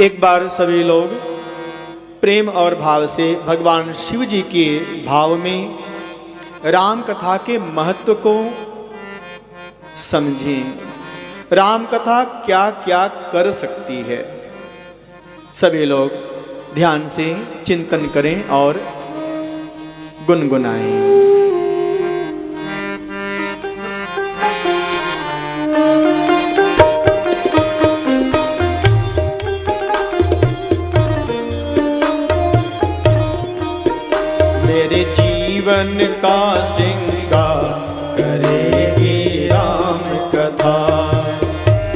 एक बार सभी लोग प्रेम और भाव से भगवान शिव जी के भाव में राम कथा के महत्व को समझें। राम कथा क्या क्या कर सकती है, सभी लोग ध्यान से चिंतन करें और गुनगुनाएं। मेरे जीवन का श्रृंगार करेगी राम कथा,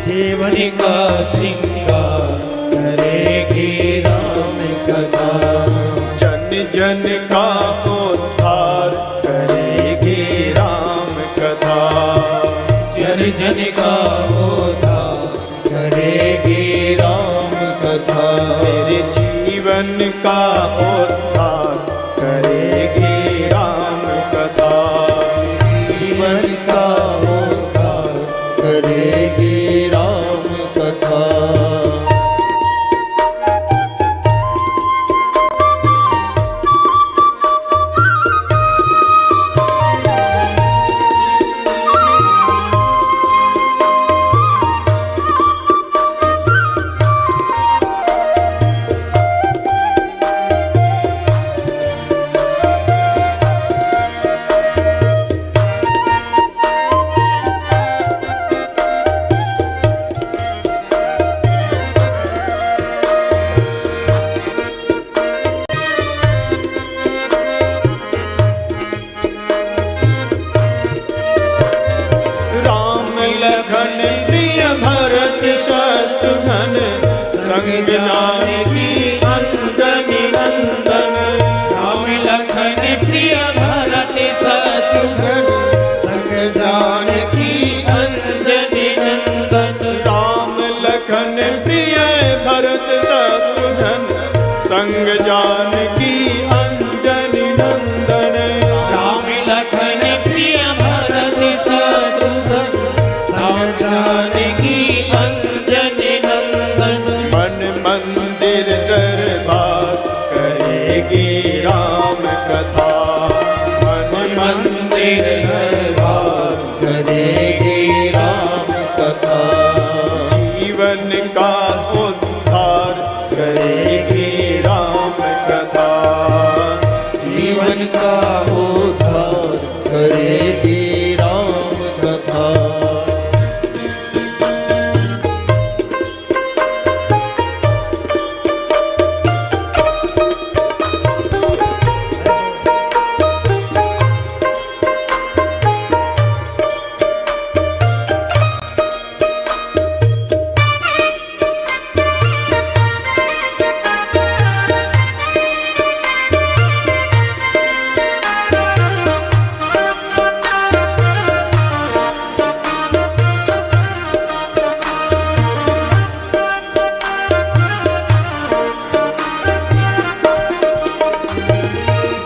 जीवन का श्रृंगार करेगी राम कथा, जन जन का उद्धार करेगी राम कथा, जन जन का उद्धार करेगी राम कथा, मेरे जीवन का उद्धार करेगी राम कथा, जीवन का उद्धार करेगी राम कथा। संग जानकी अंजनी नंदन, राम लखन सिय भरत शत्रुघ्न, संग जानकी अंजनी नंदन, राम लखन सिय भरत शत्रुघ्न, संग जानकी अंजनी नंदन, राम लखन प्रिय भरत शत्रुघ्न, संग जानकी अंजनी नंदन, मन मंदिर दरबार करेगी राम कथा, मन मंदिर दरबार करेगी राम कथा, जीवन का उद्धार करेगी राम कथा, जीवन का उद्धार करेगी राम कथा।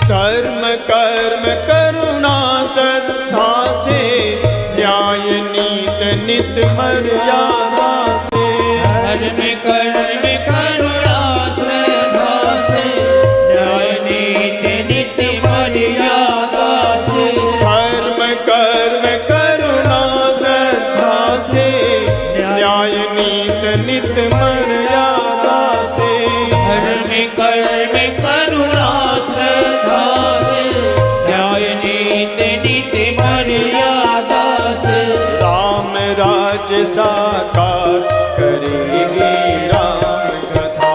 धर्म कर्म करुणा श्रद्धा से, न्याय नीत नित मर्यादा से, धर्म कर्म करुणा श्रद्धा से, न्याय नीति नित मर्यादा से, धर्म कर्म करुणा श्रद्धा से, न्याय नीत नित मर्यादा से, धर्म कर्म करुणा श्रद्धा से, न्याय नीति निति मर्यादा से, राम राज्य साकार करेगी राम कथा,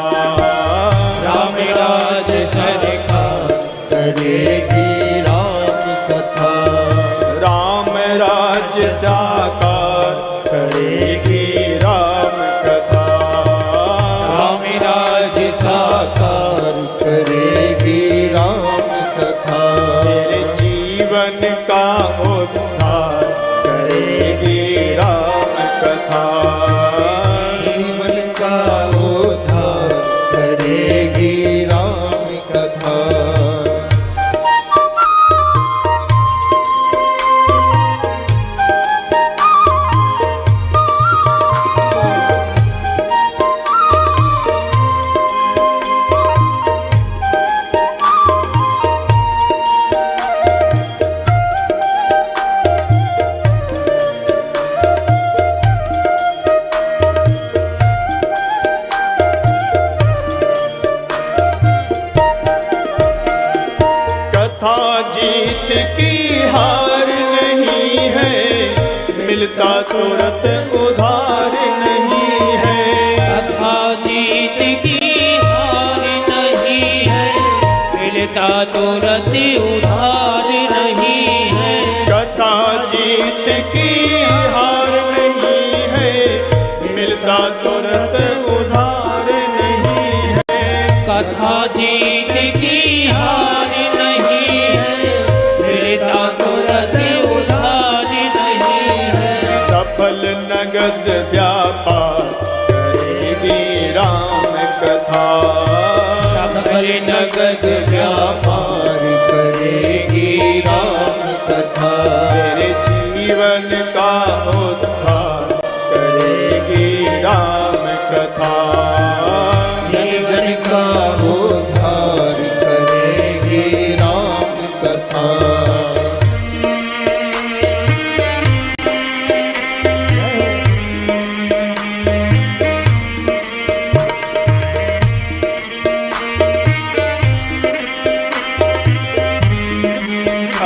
राम राज सरकार करेगी राम कथा, राम राज्य साकार करेगी राम कथा, राम राज साकार करेगी राम कथा, मेरे जीवन का उद्धार करेगी राम कथा, तुरंत उधार नहीं है। कथा जीत की हार नहीं है, मिलता तुरंत उधार नहीं है। कथा जीत की हार नहीं है, मिलता तुरंत उधार नहीं है। कथा जीत की हार नहीं है, मिलता तुरंत उधार नहीं है। सफल नगद व्यापार करेगी राम कथा। सफल नगद व्यापार करेगी राम कथा। तेरे जीवन का उद्धार करेगी राम कथा। जीवन का उद्धार करेगी राम कथा।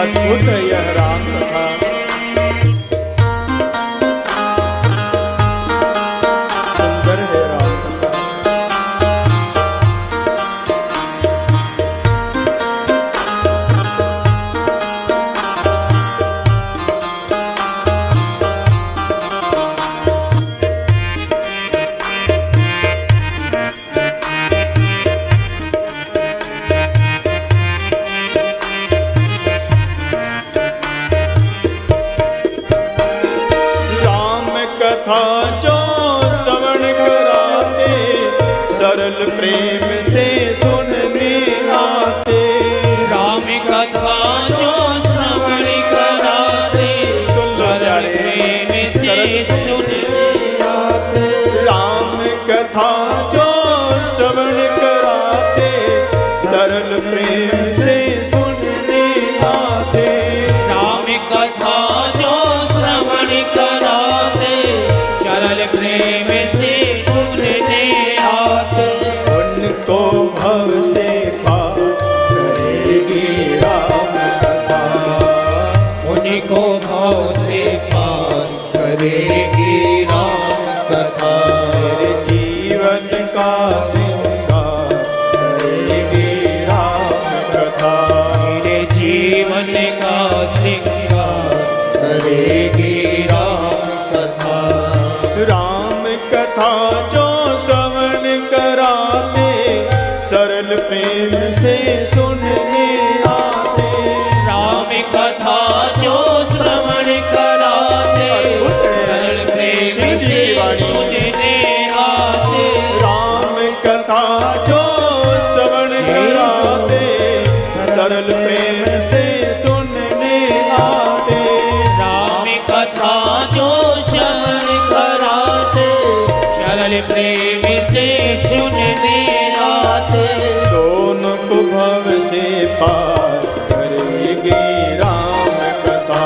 अद्भुत है यह राम कथा। सुंदर है राम कथा। राम कथा जो श्रवण कराते, सरल प्रेम से सुनने आते। राम कथा जो श्रवण कराते, सरल प्रेम से सुनने आते। राम कथा जो श्रवण कराते, सरल प्रेम से सुनने आते। राम कथा जो श्रवण कराते, सरल प्रेम से सुनने आते। उनको भव से पार करेगी राम कथा। उनको भाव से पार करेगी राम कथा। तेरे जीवन का श्रृंगार करेगी राम कथा। मेरे जीवन का श्रृंगार करेगी राम कथा। राम कथा जो श्रवण कराते, सरल प्रेम से सुनने आते। राम कथा जो श्रवण कराते, सरल प्रेम से सुनने आते। राम कथा जो श्रवण कराते, सरल प्रेम से सुनने आते। राम कथा जो श्रवण कराते, सरल प्रेम से सुनने आते। दोनों को भव से पार करेगी राम कथा।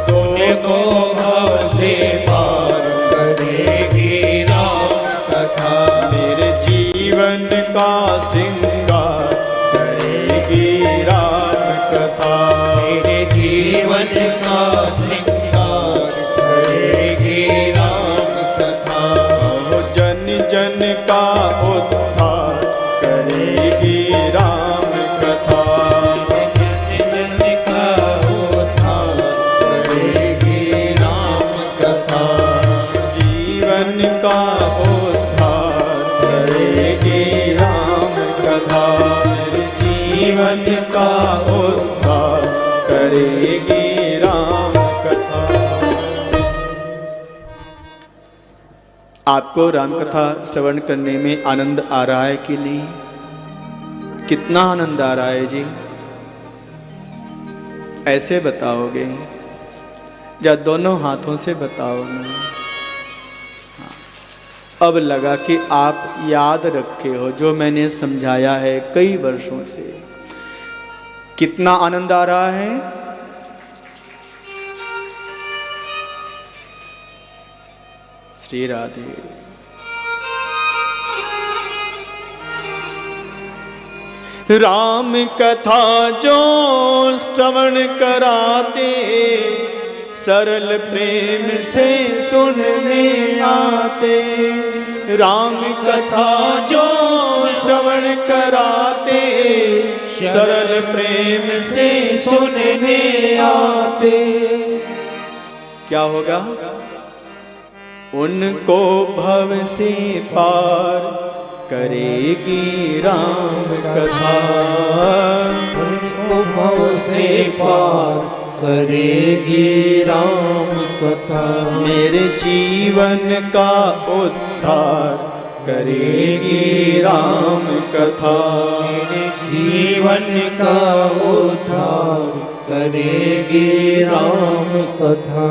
दोनों को भाव से पार करेगी राम कथा। मेरे जीवन का श्रृंगार करेगी राम कथा। मेरे जीवन का श्रृंगार करेगी राम कथा। जन जन का उद्धार करेगी राम कथा। जन का उद्धार करेगी राम कथा। जीवन का उद्धार करेगी राम कथा। जीवन का उद्धार करेगी राम कथा। आपको राम कथा श्रवण करने में आनंद आ रहा है कि नहीं? कितना आनंद आ रहा है जी? ऐसे बताओगे या दोनों हाथों से बताओ ना? अब लगा कि आप याद रखे हो जो मैंने समझाया है कई वर्षों से। कितना आनंद आ रहा है? श्री राधे। राम कथा जो श्रवण कराते, सरल प्रेम से सुनने आते, राम कथा जो श्रवण कराते, सरल प्रेम से सुनने आते। क्या होगा? उनको भव से पार करेगी राम कथा, उनको भव से पार करेगी राम कथा। मेरे जीवन का उद्धार करेगी राम कथा, जीवन का उद्धार करेगी राम कथा।